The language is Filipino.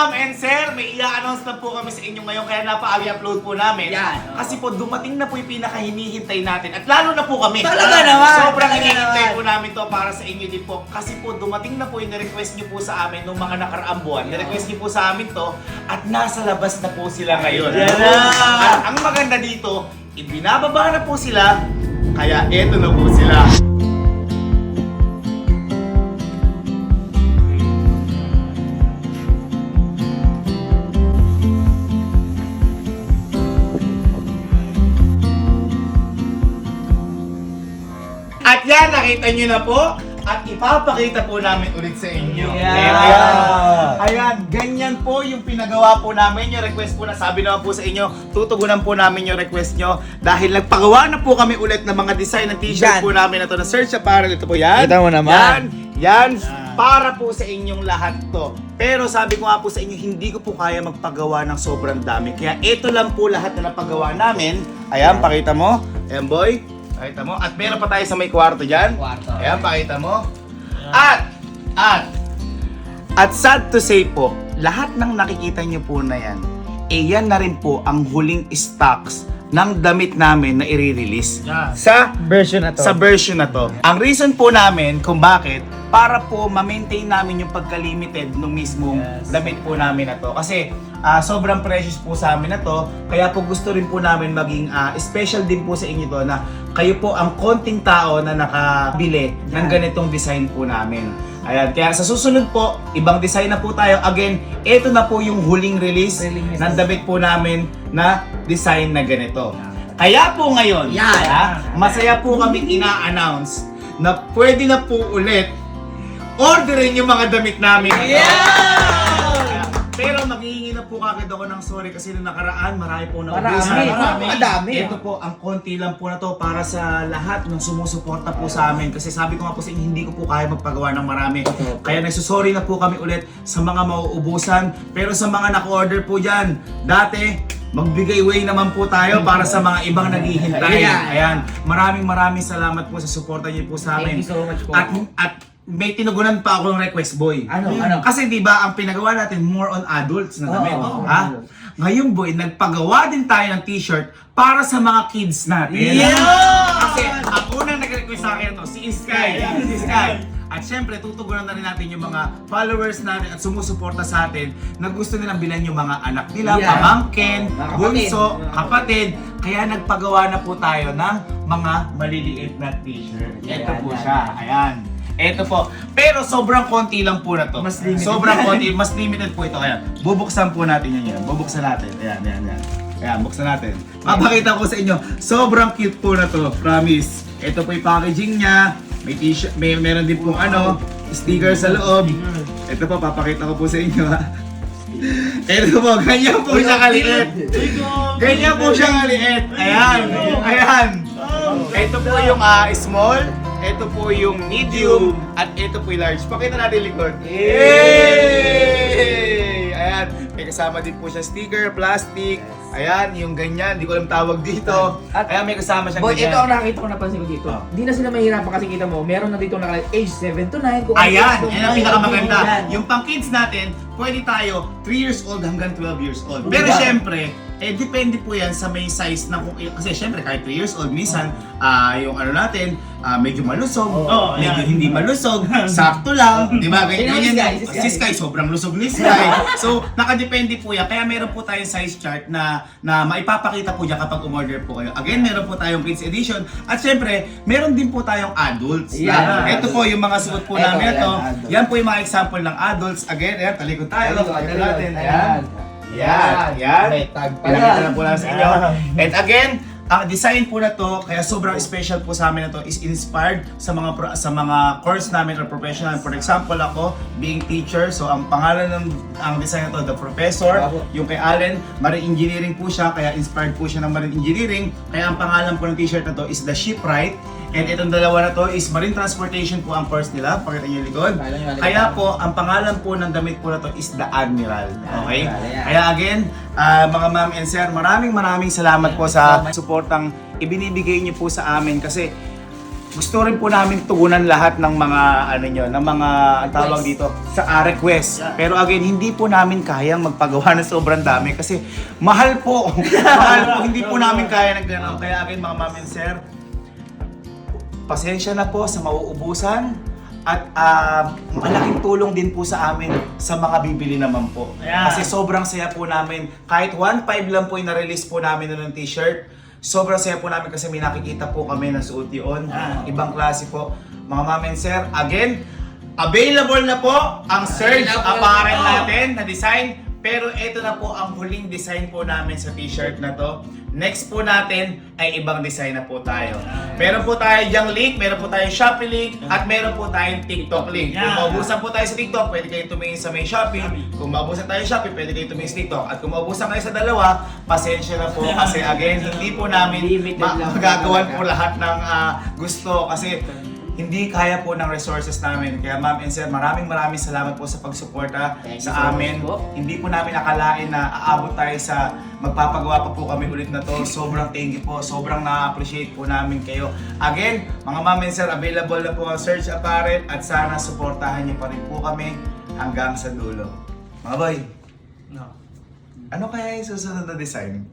ma'am and sir, may i-announce na po kami sa inyo ngayon kaya napaka-upload po namin. Yan. Kasi po dumating na po yung pinaka-hinihintay natin at lalo na po kami. Talaga naman! Sobrang Talaga hinihintay naman. po namin to para sa inyo din po. Kasi po dumating na po yung request niyo po sa amin nung mga nakaraang buwan. Request niyo po sa amin to at nasa labas na po sila ngayon. Yan na! At ang maganda dito, ibinababa na po sila, kaya eto na po sila. At yan, nakita nyo na po. At ipapakita po namin ulit sa inyo. Yeah. Ayan, ganyan po yung pinagawa po namin. Yung request po na sabi naman po sa inyo, tutugunan po namin yung request nyo. Dahil nagpagawa na po kami ulit ng mga design ng t-shirt Yan. po namin na to na search apparel. Ito po yan. Kita mo naman. Yan. Para po sa inyong lahat to. Pero sabi ko nga po sa inyo, hindi ko po kaya magpagawa ng sobrang dami. Kaya ito lang po lahat na napagawa namin. Ayan, pakita mo. Ayan boy. Pakita mo. At meron pa tayo sa may kwarto dyan. Kwarto. Ayan, pakita mo. At sad to say po, lahat ng nakikita nyo po na yan, yan na rin po ang huling stocks ng damit namin na i-release sa Version na to. sa version na to. Ang reason po namin kung bakit, para po ma-maintain namin yung pagka-limited ng mismong damit po namin na to. Kasi sobrang precious po sa amin na to, kaya po gusto rin po namin maging special din po sa inyo to na kayo po ang konting tao na nakabili ng ganitong design po namin. Ayan, kaya sa susunod po, ibang design na po tayo. Again, ito na po yung huling release ng damit po namin na design na ganito. Kaya po ngayon, masaya po kaming ina-announce na pwede na po ulit orderin yung mga damit namin. Pero maghihingi na po kagad ako ng sorry kasi nung nakaraan marami po na Marami. Madami. Ito po, ang konti lang po na to para sa lahat ng sumusuporta po sa amin. Kasi sabi ko nga po sa inyo, hindi ko po kaya magpagawa ng marami. Kaya nagsusorry na po kami ulit sa mga mauubusan. Pero sa mga naka-order po dyan, dati, magbigay way naman po tayo para sa mga ibang naghihintay. Ayan. Maraming salamat po sa suporta niyo po sa amin. Thank you so much po. At may tinugunan pa ako ng request, boy. Ano? Kasi di ba ang pinagawa natin more on adults na damit, ha? Ngayon, boy, nagpagawa din tayo ng t-shirt para sa mga kids natin. Kasi ang unang nag-request sa akin ito, si Sky. At syempre, tutugunan na rin natin yung mga followers natin at sumusuporta sa atin na gusto nilang bilan yung mga anak nila, pamangkin, bunso, kapatid. Kaya nagpagawa na po tayo ng mga maliliit na t-shirt. Ito po siya. Ayan. Ito po. Pero sobrang konti lang po na to. Mas limited. Sobrang konti. Mas limited po ito. Ayan. Bubuksan po natin yan. Bubuksan natin. Ayan. Ayan, buksan natin. Papakita ko sa inyo. Sobrang cute po na to. Promise. Ito po yung packaging niya. May t-shirt. Meron din pong sticker sa loob. Ito po, papakita ko po sa inyo ha. Ito po, ganyan po siya kaliit. Ganyan po siya kaliit. Ayan. Ito po yung small. Ito po yung medium at ito po yung large. Pakita natin likod. Yay! Ayan, may kasama din po siya sticker, plastic. Ayan, yung ganyan, di ko alam tawag dito. Ayan, may kasama siyang Boy, ganyan. ito ang nakakita ko napansin ko dito. Hindi na sila mahirapan kasi kita mo, meron na dito nakalagay age 7 to 9. Kung Ayan, ano, yan ang pinakamaganda. Yan. Yung pang kids natin, pwede tayo 3 years old hanggang 12 years old. Pero Diba? syempre, depende po yan sa may size na kung kasi syempre kahit 3 years old minsan yung natin medyo malusog, medyo hindi malusog, sakto lang, di ba? Ganyan. Si Sky sobrang lusog ni Sky. So, nakadepende po yan. Kaya meron po tayong size chart na maipapakita po diyan kapag umorder po kayo. Again, meron po tayong kids edition at syempre, meron din po tayong adults. Ito po yung mga suot po namin ito. Yan po yung mga example ng adults. Again, ayan, talikod tayo. Talikod natin. Ayan. Yan. May tag pa Pinakita yan. na po lang sa inyo. And again, ang design po na to, kaya sobrang special po sa amin na to, is inspired sa mga course namin or professional. For example, ako, being teacher, so ang pangalan ng design na to, The Professor. Yung kay Allen, Marine Engineering po siya, kaya inspired po siya ng Marine Engineering. Kaya ang pangalan po ng t-shirt na to is The Shipwright. And itong dalawa na to is Marine Transportation po ang course nila. Pakita niyo yung likod. Kaya po, ang pangalan po ng damit po na to is The Admiral. Okay? Kaya again, mga ma'am and sir, maraming salamat po sa suportang ibinibigay niyo po sa amin kasi gusto rin po namin tugunan lahat ng mga ano nyo, ng mga ang tawag dito sa request. Pero again, hindi po namin kayang magpagawa ng sobrang dami kasi mahal po. Mahal po, hindi po namin kaya ng gano'n. Kaya again, mga ma'am and sir, pasensya na po sa mauubusan at malaking tulong din po sa amin sa mga bibili naman po. Ayan. Kasi sobrang saya po namin. Kahit 1.5 lang po yung na-release po namin ng t-shirt, sobrang saya po namin kasi may nakikita po kami na suot yun. Ibang klase po. Mga ma'am and sir, again, available na po ang Surge apparel natin na design. Pero ito na po ang huling design po namin sa t-shirt na to. Next po natin ay ibang design na po tayo. Meron po tayo diyang link, meron po tayong Shopee link, at meron po tayong TikTok link. Kung maubusan po tayo sa TikTok, pwede kayo tumingin sa may Shopee. Kung maubusan tayo sa Shopee, pwede kayo tumingin sa TikTok. At kung maubusan kayo sa dalawa, pasensya na po kasi again, hindi po namin magagawan po lahat ng gusto kasi hindi kaya po ng resources namin. Kaya ma'am and sir, maraming salamat po sa pagsuporta sa amin. Hindi po namin akalain na aabot tayo sa magpapagawa pa po kami ulit na to. Sobrang thank you po. Sobrang na-appreciate po namin kayo. Again, mga ma'am and sir, available na po ang Surge Apparel at sana suportahan niyo pa rin po kami hanggang sa dulo. Mga boy, ano kaya yung susunod na design?